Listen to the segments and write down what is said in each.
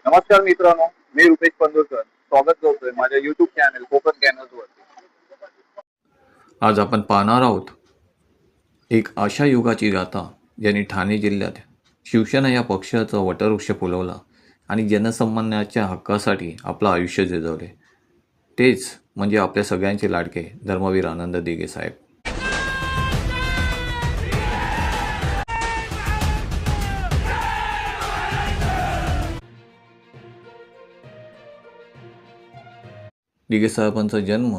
नमस्कार मित्रांनो, मी रुपेश पंधुरकर स्वागत करतोय माझ्या युट्यूब चॅनल कोकण कॅनल्स वरती. आज आपण पाहणार आहोत एक अशा युगाची गाथा ज्यांनी ठाणे जिल्ह्यात शिवसेना या पक्षाचा वटवृक्ष फुलवला आणि जनसामान्याच्या हक्कासाठी आपलं आयुष्य झिजवले. तेच म्हणजे आपल्या सगळ्यांचे लाडके धर्मवीर आनंद दिघे साहेब. दिघे साहेबांचा जन्म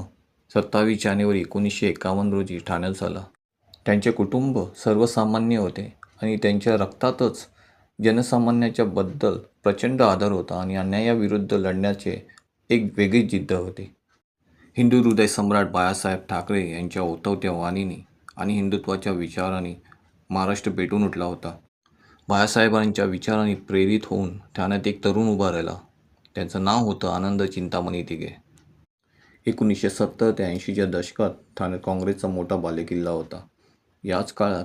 27 जानेवारी 1951 रोजी ठाण्यात झाला. त्यांचे कुटुंब सर्वसामान्य होते आणि त्यांच्या रक्तातच जनसामान्याच्या बद्दल प्रचंड आदर होता आणि अन्यायाविरुद्ध लढण्याचे एक वेगळी जिद्द होती. हिंदू हृदय सम्राट बाळासाहेब ठाकरे यांच्या ओतवत्या वाणीने आणि हिंदुत्वाच्या विचाराने महाराष्ट्र पेटून उठला होता. बाळासाहेबांच्या विचारांनी प्रेरित होऊन ठाण्यात एक तरुण उभा राहिला. त्यांचं नाव होतं आनंद चिंतामणी दिघे. 1970 ते 80च्या दशकात ठाण्यात काँग्रेसचा मोठा बालेकिल्ला होता. याच काळात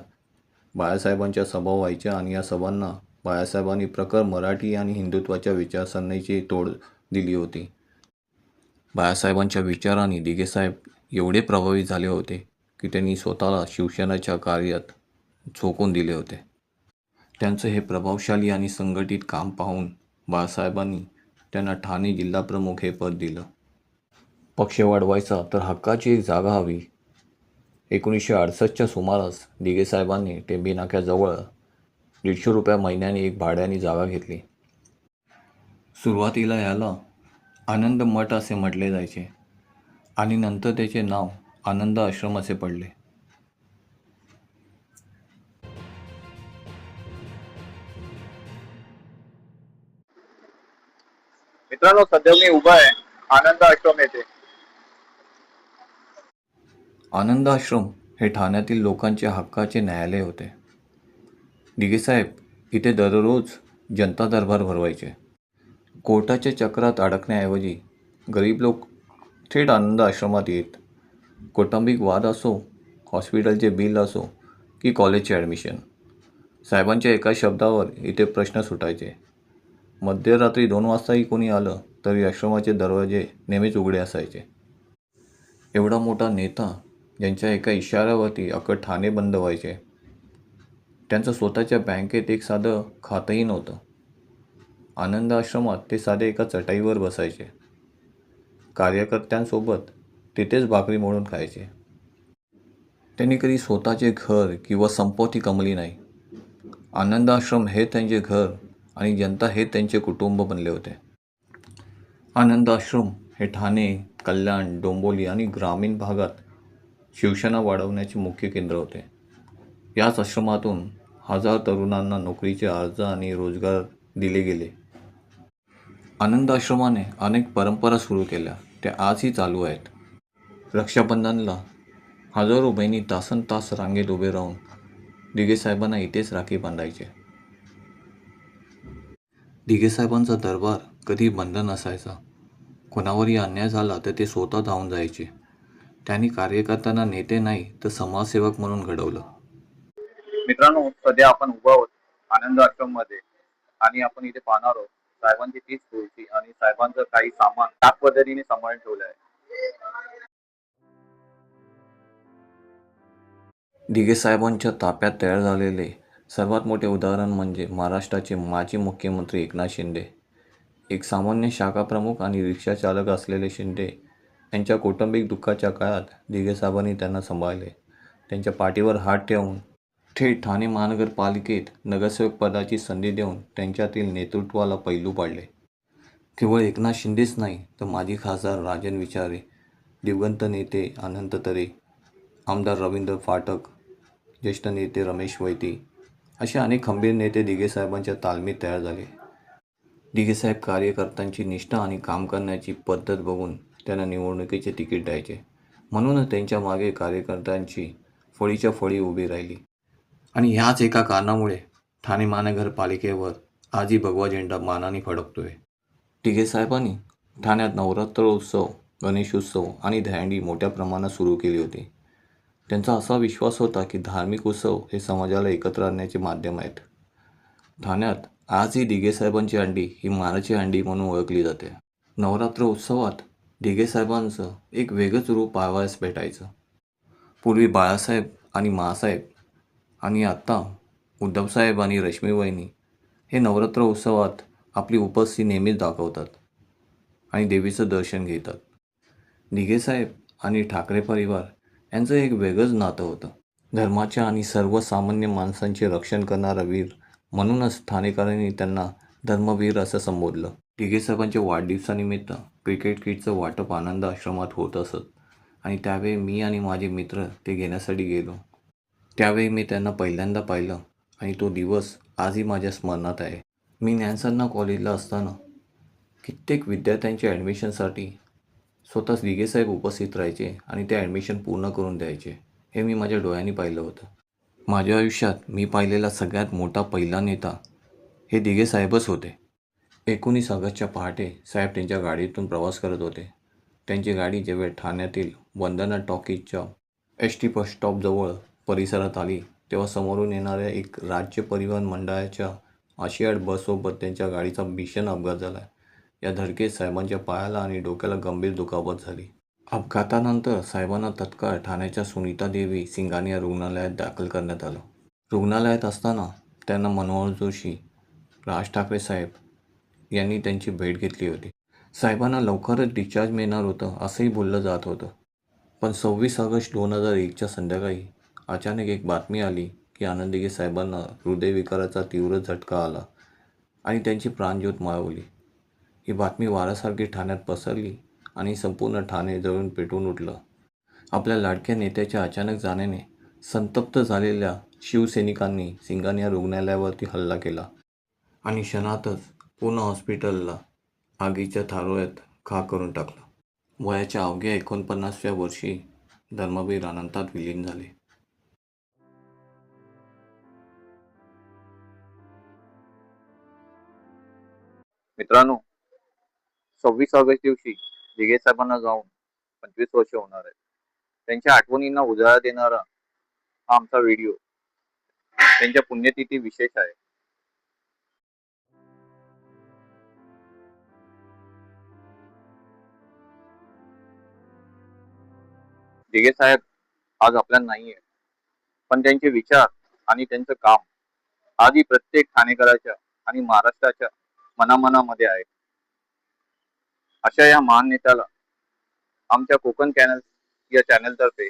बाळासाहेबांच्या सभा व्हायच्या आणि या सभांना बाळासाहेबांनी प्रखर मराठी आणि हिंदुत्वाच्या विचारसरणीची तोड दिली होती. बाळासाहेबांच्या विचारांनी दिघेसाहेब एवढे प्रभावित झाले होते की त्यांनी स्वतःला शिवसेनेच्या कार्यात झोकून दिले होते. त्यांचं हे प्रभावशाली आणि संघटित काम पाहून बाळासाहेबांनी त्यांना ठाणे जिल्हाप्रमुख हे पद दिलं. पक्ष वाढवायचा तर हक्काची एक जागा हवी. 1968च्या सुमारास दिघेसाहेबांनी टेंबी नाक्याजवळ 150 रुपये महिन्याने एक भाड्याने जागा घेतली. सुरुवातीला याला आनंद मठ असे म्हटले जायचे आणि नंतर त्याचे नाव आनंद आश्रम असे पडले. मित्रांनो, सध्या मी उभा आहे आनंद आश्रम येथे. आनंद आश्रम हे ठाण्यातील लोकांचे हक्काचे न्यायालय होते. दिघेसाहेब इथे दररोज जनता दरबार भरवायचे. कोर्टाच्या चक्रात अडकण्याऐवजी गरीब लोक थेट आनंद आश्रमात येत. कौटुंबिक वाद असो, हॉस्पिटलचे बिल असो की कॉलेजचे ॲडमिशन, साहेबांच्या एका शब्दावर इथे प्रश्न सुटायचे. मध्यरात्री 2 वाजताही कोणी आलं तरी आश्रमाचे दरवाजे नेहमीच उघडे असायचे. एवढा मोठा नेता ज्यांच्या एका इशाऱ्यावरती अख्खं ठाणे बंद व्हायचे. त्यांचं स्वतःच्या बँकेत एक साधं खातंही नव्हतं. आनंद आश्रमात ते साधे एका चटाईवर बसायचे. कार्यकर्त्यांसोबत तिथेच भाकरी मोडून खायचे. त्यांनी कधी स्वतःचे घर किंवा संपत्ती कमवली नाही. आनंद आश्रम हे त्यांचे घर आणि जनता हे त्यांचे कुटुंब बनले होते. आनंद आश्रम हे ठाणे, कल्याण, डोंबिवली आणि ग्रामीण भागात शिवसेना वाढवण्याचे मुख्य केंद्र होते. याच आश्रमातून हजार तरुणांना नोकरीचे अर्ज आणि रोजगार दिले गेले. आनंद आश्रमाने अनेक परंपरा सुरू केल्या, त्या आजही चालू आहेत. रक्षाबंधनला हजारो बहिणी तासनतास रांगेत उभे राहून दिघेसाहेबांना इथेच राखी बांधायचे. दिघेसाहेबांचा दरबार कधी बंद नसायचा. कोणावरही अन्याय झाला तर ते स्वतः धावून जायचे. त्यांनी कार्यकर्त्यांना नेते नाही तर समाजसेवक म्हणून घडवलं. मित्रांनो, सध्या आपण उभा आहोत आनंद आश्रम मध्ये आणि आपण इथे पाहणार आहोत साहेबांची तीच खुर्ची आणि साहेबांचं काही सामान त्याच पद्धतीने सांभाळून ठेवलं आहे. दिघेसाहेबांच्या ताफ्यात तयार झालेले सर्वात मोठे उदाहरण म्हणजे महाराष्ट्राचे माजी मुख्यमंत्री एकनाथ शिंदे. एक सामान्य शाखाप्रमुख आणि रिक्षाचालक असलेले शिंदे यांच्या कौटुंबिक दुःखाच्या काळात दिघेसाहेबांनी त्यांना सांभाळले. त्यांच्या पाठीवर हात ठेवून थेट ठाणे महानगरपालिकेत नगरसेवक पदाची संधी देऊन त्यांच्यातील नेतृत्वाला पैलू पाडले. केवळ एकनाथ शिंदेच नाही तर माजी खासदार राजन विचारे, दिवंगत नेते अनंत तरे, आमदार रवींद्र फाटक, ज्येष्ठ नेते रमेश वैती असे अनेक खंबीर नेते दिघेसाहेबांच्या तालमीत तयार झाले. दिघेसाहेब कार्यकर्त्यांची निष्ठा आणि काम करण्याची पद्धत बघून त्यांना निवडणुकीचे तिकीट द्यायचे. म्हणूनच त्यांच्या मागे कार्यकर्त्यांची फळीच्या फळी उभी राहिली. आणि ह्याच एका कारणामुळे ठाणे महानगरपालिकेवर आजही भगवा झेंडा मानाने फडकतोय. दिघेसाहेबांनी ठाण्यात नवरात्रोत्सव, गणेशोत्सव आणि दहीहंडी मोठ्या प्रमाणात सुरू केली होती. त्यांचा असा विश्वास होता की धार्मिक उत्सव हे समाजाला एकत्र आणण्याचे माध्यम आहेत. ठाण्यात आज ही दिघे साहेबांची हंडी ही मानाची हंडी म्हणून ओळखली जाते. नवरात्र उत्सवात दिघे साहेबांचं एक वेगळंच रूप पाहावयास भेटायचं. पूर्वी बाळासाहेब आणि मासाहेब आणि आत्ता उद्धवसाहेब आणि रश्मीवहिनी हे नवरात्र उत्सवात आपली उपस्थिती नेहमीच दाखवतात आणि देवीचं दर्शन घेतात. दिघेसाहेब आणि ठाकरे परिवार यांचं एक वेगळंच नातं होतं. धर्माच्या आणि सर्वसामान्य माणसांचे रक्षण करणारा वीर म्हणूनच ठाणेकरांनी त्यांना धर्मवीर असं संबोधलं. दिघेसाहेबांच्या वाढदिवसानिमित्त क्रिकेट किटचं वाटप आनंद आश्रमात होत असत आणि त्यावेळी मी आणि माझे मित्र ते घेण्यासाठी गेलो. त्यावेळी मी त्यांना पहिल्यांदा पाहिलं आणि तो दिवस आजही माझ्या स्मरणात आहे. मी ज्ञानसाधना कॉलेजला असताना कित्येक विद्यार्थ्यांच्या ॲडमिशनसाठी स्वतःच दिघेसाहेब उपस्थित राहायचे आणि ते ॲडमिशन पूर्ण करून द्यायचे. हे मी माझ्या डोळ्यांनी पाहिलं होतं. माझ्या आयुष्यात मी पाहिलेला सगळ्यात मोठा पहिला नेता हे दिघेसाहेबच होते. 19 ऑगस्टच्या पहाटे साहेब त्यांच्या गाडीतून प्रवास करत होते. त्यांची गाडी जेव्हा ठाण्यातील वंदना टॉकीजच्या एस.टी बस स्टॉपजवळ परिसरात आली तेव्हा समोरून येणाऱ्या एक राज्य परिवहन मंडळाच्या आशियाड बससोबत त्यांच्या गाडीचा भीषण अपघात झाला. या धडकेत साहेबांच्या पायाला आणि डोक्याला गंभीर दुखापत झाली. अपघातानंतर साहेबांना तत्काळ ठाण्याच्या सुनीतादेवी सिंघानिया रुग्णालयात दाखल करण्यात आलं. रुग्णालयात असताना त्यांना मनोहर जोशी, राज ठाकरे साहेब यांनी त्यांची भेट घेतली होती. साहेबांना लवकरच डिस्चार्ज मिळणार होतं असंही बोललं जात होतं. पण 26 ऑगस्ट 2001च्या संध्याकाळी अचानक एक बातमी आली की आनंद दिघे साहेबांना हृदयविकाराचा तीव्र झटका आला आणि त्यांची प्राणज्योत माळवली. ही बातमी वाऱ्यासारखी ठाण्यात पसरली आणि संपूर्ण ठाणे जळून पेटून उठलं. आपल्या लाडक्या नेत्याच्या अचानक जाण्याने संतप्त झालेल्या शिवसैनिकांनी सिंघानिया रुग्णालयावरती हल्ला केला आणि क्षणातच पूर्ण हॉस्पिटलला आगीच्या थारोळ्यात खाक करून टाकलं. वयाच्या अवघ्या 49व्या वर्षी धर्मवीर अनंतात विलीन झाले. मित्रांनो, 26 ऑगस्ट दिवशी दिघे साहेबांना जाऊन 25 वर्ष होणार आहेत. त्यांच्या आठवणींना उजाळा देणारा हा आमचा व्हिडिओ त्यांच्या पुण्यतिथी विशेष आहे. दिघे साहेब आज आपल्यात नाहीये, पण त्यांचे विचार आणि त्यांचं काम आजही प्रत्येक ठाणेकराच्या आणि महाराष्ट्राच्या मनामनामध्ये आहे. अशा या महान नेत्याला आमच्या कोकण चॅनल या चॅनलतर्फे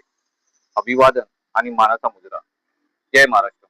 अभिवादन आणि मानाचा मुजरा. जय महाराष्ट्र.